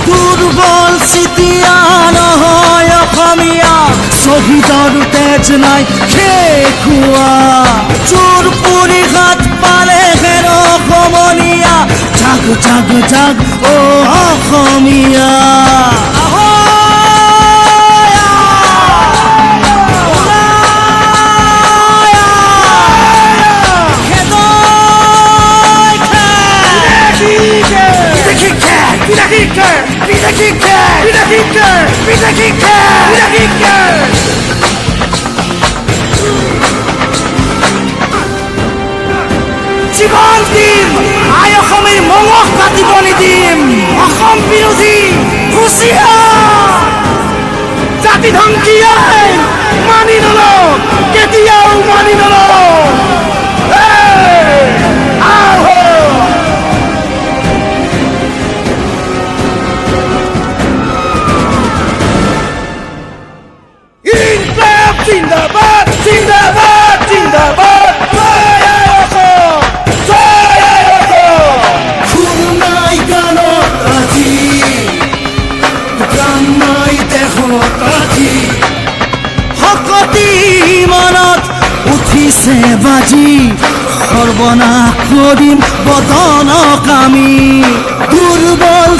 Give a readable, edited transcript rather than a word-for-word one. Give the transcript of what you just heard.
দুৰ্বল সিতিয়া নহয় অসমীয়া শহীদৰ তেজ নাই খেখুৱা চোৰ পুৰি হাত পালে হেৰ সমনীয়া জাগ জাগ জাগ অ অসমীয়া জীবন দিম আই অসমেৰ মঙহ কাটিব নিদিম অসম বিৰোধী হুঁচিয়াৰ জাতি ধ্বংসী আইন মানি নলওঁ কেতিয়াও মানি নলওঁ জিন্দাবাদ জিন্দাবাদ জিন্দাবাদ খুন নাই গানত আজি গান নাই দেহত আজি শকতি মনত উঠিছে বাজি সৰ্বনাশ কৰিম বদনক আমি দুৰ্বল